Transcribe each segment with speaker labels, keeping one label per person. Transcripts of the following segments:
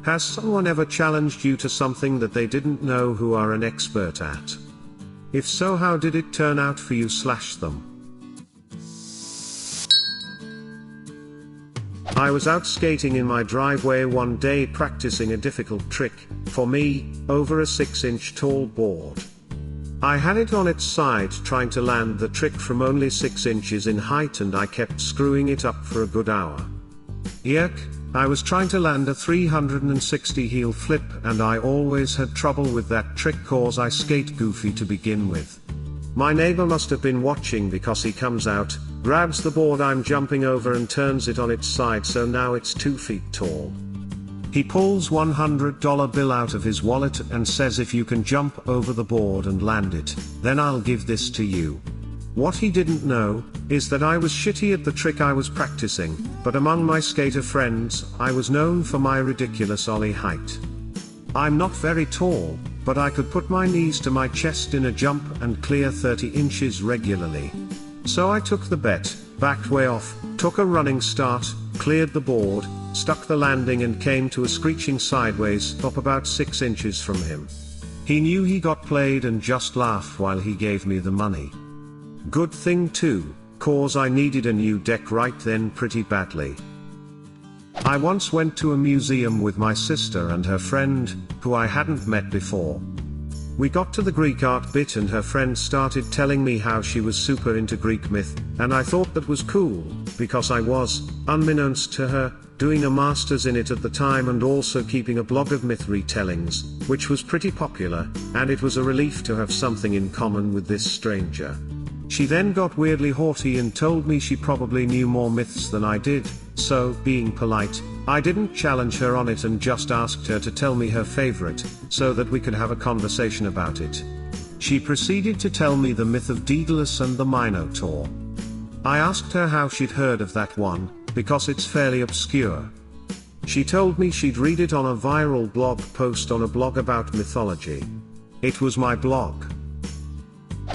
Speaker 1: Has someone ever challenged you to something that they didn't know who are an expert at? If so, how did it turn out for you/them? I was out skating in my driveway one day practicing a difficult trick, for me, over a 6-inch tall board. I had it on its side trying to land the trick from only 6 inches in height, and I kept screwing it up for a good hour. Yuck, I was trying to land a 360 heel flip, and I always had trouble with that trick cause I skate goofy to begin with. My neighbor must have been watching, because he comes out, grabs the board I'm jumping over and turns it on its side so now it's 2 feet tall. He pulls $100 bill out of his wallet and says, if you can jump over the board and land it, then I'll give this to you. What he didn't know is that I was shitty at the trick I was practicing, but among my skater friends, I was known for my ridiculous ollie height. I'm not very tall, but I could put my knees to my chest in a jump and clear 30 inches regularly. So I took the bet, backed way off, took a running start, cleared the board, stuck the landing and came to a screeching sideways stop about 6 inches from him. He knew he got played and just laughed while he gave me the money. Good thing too, cause I needed a new deck right then pretty badly. I once went to a museum with my sister and her friend, who I hadn't met before. We got to the Greek art bit and her friend started telling me how she was super into Greek myth, and I thought that was cool, because I was, unbeknownst to her, doing a master's in it at the time and also keeping a blog of myth retellings, which was pretty popular, and it was a relief to have something in common with this stranger. She then got weirdly haughty and told me she probably knew more myths than I did, so, being polite, I didn't challenge her on it and just asked her to tell me her favorite, so that we could have a conversation about it. She proceeded to tell me the myth of Daedalus and the Minotaur. I asked her how she'd heard of that one, because it's fairly obscure. She told me she'd read it on a viral blog post on a blog about mythology. It was my blog.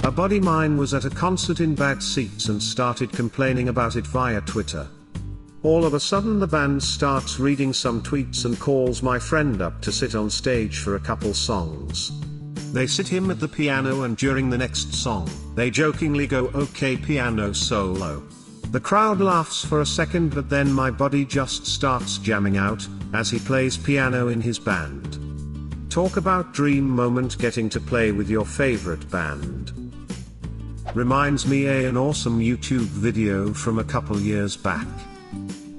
Speaker 1: A buddy mine was at a concert in bad seats and started complaining about it via Twitter. All of a sudden the band starts reading some tweets and calls my friend up to sit on stage for a couple songs. They sit him at the piano and during the next song, they jokingly go, "Okay, piano solo." The crowd laughs for a second, but then my buddy just starts jamming out, as he plays piano in his band. Talk about dream moment, getting to play with your favorite band. Reminds me of an awesome YouTube video from a couple years back.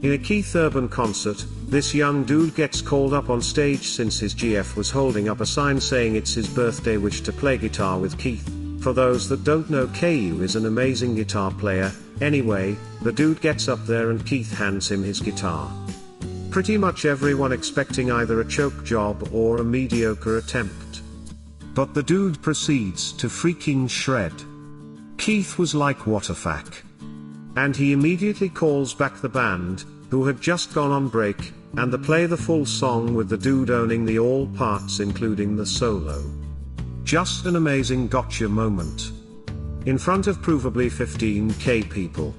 Speaker 1: In a Keith Urban concert, this young dude gets called up on stage since his GF was holding up a sign saying it's his birthday wish to play guitar with Keith. For those that don't know, KU is an amazing guitar player. Anyway, the dude gets up there and Keith hands him his guitar. Pretty much everyone expecting either a choke job or a mediocre attempt. But the dude proceeds to freaking shred. Keith was like, what a fuck. And he immediately calls back the band, who had just gone on break, and they play the full song with the dude owning the all parts including the solo. Just an amazing gotcha moment. In front of provably 15k people.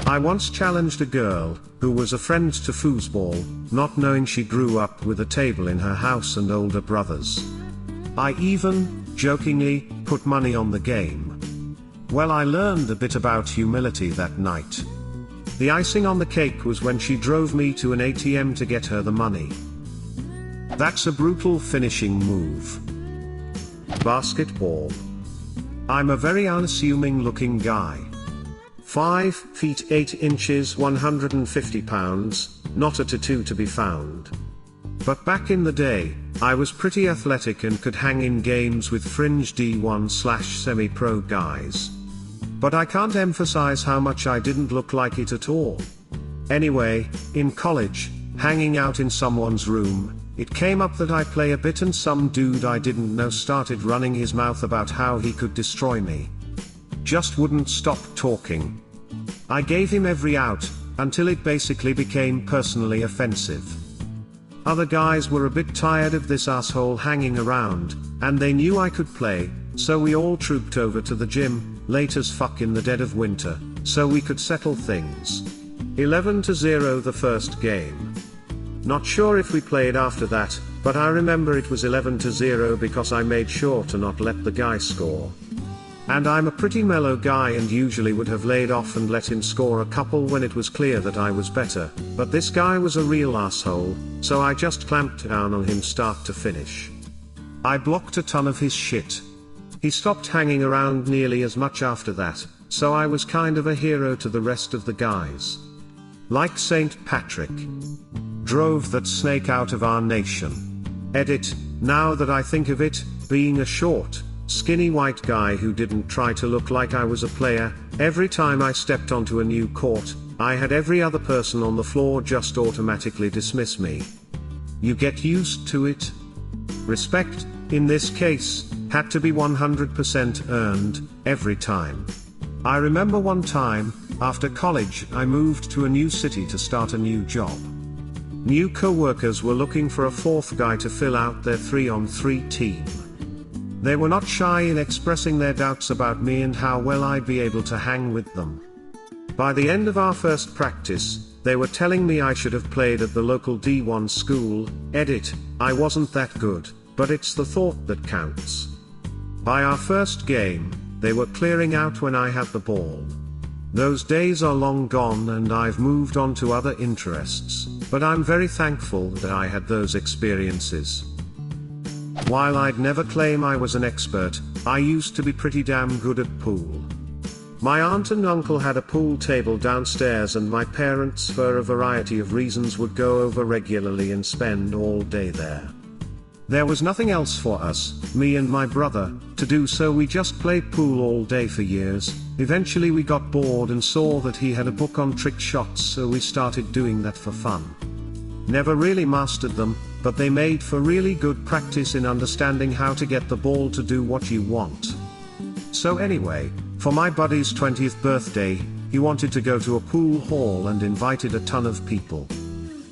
Speaker 1: I once challenged a girl, who was a friend to Foosball, not knowing she grew up with a table in her house and older brothers. I even, jokingly, put money on the game. Well, I learned a bit about humility that night. The icing on the cake was when she drove me to an ATM to get her the money. That's a brutal finishing move. Basketball. I'm a very unassuming looking guy. 5 feet 8 inches, 150 pounds, not a tattoo to be found. But back in the day, I was pretty athletic and could hang in games with fringe D1/semi-pro guys. But I can't emphasize how much I didn't look like it at all. Anyway, in college, hanging out in someone's room, it came up that I play a bit and some dude I didn't know started running his mouth about how he could destroy me. Just wouldn't stop talking. I gave him every out, until it basically became personally offensive. Other guys were a bit tired of this asshole hanging around, and they knew I could play, so we all trooped over to the gym, late as fuck in the dead of winter, so we could settle things. 11-0 the first game. Not sure if we played after that, but I remember it was 11-0 because I made sure to not let the guy score. And I'm a pretty mellow guy and usually would have laid off and let him score a couple when it was clear that I was better, but this guy was a real asshole, so I just clamped down on him start to finish. I blocked a ton of his shit. He stopped hanging around nearly as much after that, so I was kind of a hero to the rest of the guys. Like Saint Patrick. Drove that snake out of our nation. Edit, now that I think of it, being a short, skinny white guy who didn't try to look like I was a player, every time I stepped onto a new court, I had every other person on the floor just automatically dismiss me. You get used to it. Respect, in this case, had to be 100% earned, every time. I remember one time, after college, I moved to a new city to start a new job. New co-workers were looking for a fourth guy to fill out their 3-on-3 team. They were not shy in expressing their doubts about me and how well I'd be able to hang with them. By the end of our first practice, they were telling me I should have played at the local D1 school. Edit, I wasn't that good, but it's the thought that counts. By our first game, they were clearing out when I had the ball. Those days are long gone and I've moved on to other interests, but I'm very thankful that I had those experiences. While I'd never claim I was an expert, I used to be pretty damn good at pool. My aunt and uncle had a pool table downstairs and my parents, for a variety of reasons, would go over regularly and spend all day there. There was nothing else for us, me and my brother, to do, so we just played pool all day for years. Eventually we got bored and saw that he had a book on trick shots, so we started doing that for fun. Never really mastered them, but they made for really good practice in understanding how to get the ball to do what you want. So anyway, for my buddy's 20th birthday, he wanted to go to a pool hall and invited a ton of people.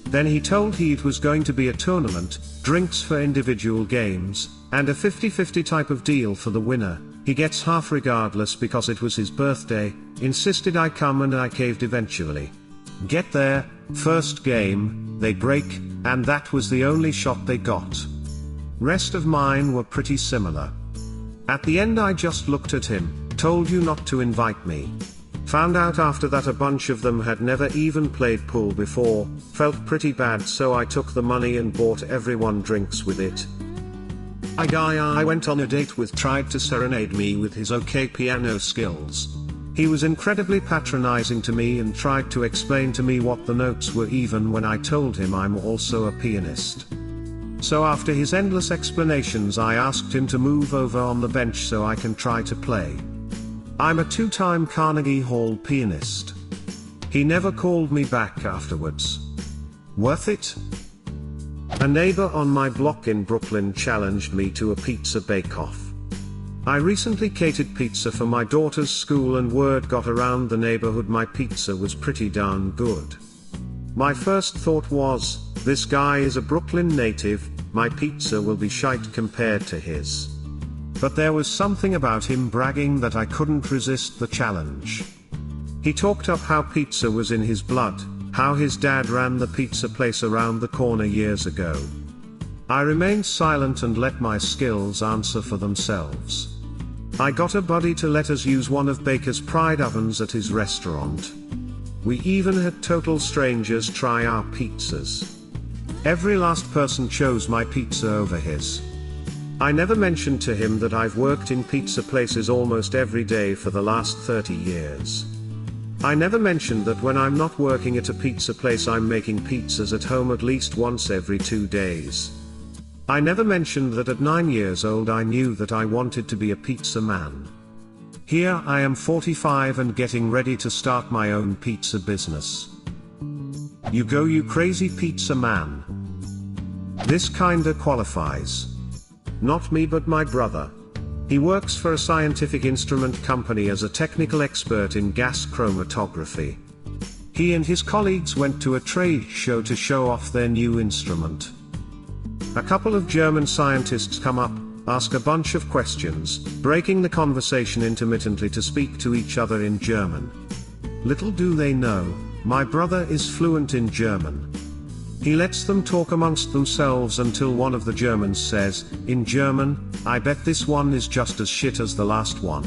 Speaker 1: Then he told it was going to be a tournament, drinks for individual games, and a 50-50 type of deal for the winner. He gets half regardless because it was his birthday, insisted I come, and I caved eventually. Get there, first game, they break, and that was the only shot they got. Rest of mine were pretty similar. At the end I just looked at him, told you not to invite me. Found out after that a bunch of them had never even played pool before, felt pretty bad, so I took the money and bought everyone drinks with it. A guy I went on a date with tried to serenade me with his okay piano skills. He was incredibly patronizing to me and tried to explain to me what the notes were even when I told him I'm also a pianist. So after his endless explanations I asked him to move over on the bench so I can try to play. I'm a 2-time Carnegie Hall pianist. He never called me back afterwards. Worth it? A neighbor on my block in Brooklyn challenged me to a pizza bake-off. I recently catered pizza for my daughter's school and word got around the neighborhood my pizza was pretty darn good. My first thought was, this guy is a Brooklyn native, my pizza will be shite compared to his. But there was something about him bragging that I couldn't resist the challenge. He talked up how pizza was in his blood, how his dad ran the pizza place around the corner years ago. I remained silent and let my skills answer for themselves. I got a buddy to let us use one of Baker's Pride ovens at his restaurant. We even had total strangers try our pizzas. Every last person chose my pizza over his. I never mentioned to him that I've worked in pizza places almost every day for the last 30 years. I never mentioned that when I'm not working at a pizza place I'm making pizzas at home at least once every 2 days. I never mentioned that at 9 years old I knew that I wanted to be a pizza man. Here I am 45 and getting ready to start my own pizza business. You go, you crazy pizza man. This kinda qualifies. Not me but my brother. He works for a scientific instrument company as a technical expert in gas chromatography. He and his colleagues went to a trade show to show off their new instrument. A couple of German scientists come up, ask a bunch of questions, breaking the conversation intermittently to speak to each other in German. Little do they know, my brother is fluent in German. He lets them talk amongst themselves until one of the Germans says, in German, "I bet this one is just as shit as the last one."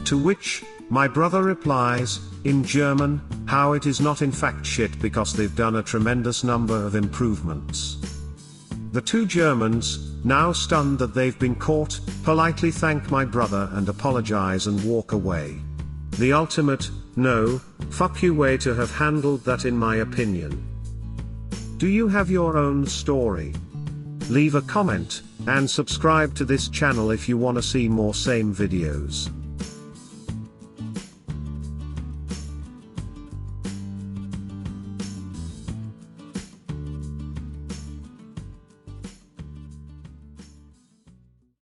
Speaker 1: To which, my brother replies, in German, how it is not in fact shit because they've done a tremendous number of improvements. The two Germans, now stunned that they've been caught, politely thank my brother and apologize and walk away. The ultimate, no, fuck you way to have handled that in my opinion. Do you have your own story? Leave a comment, and subscribe to this channel if you wanna see more same videos.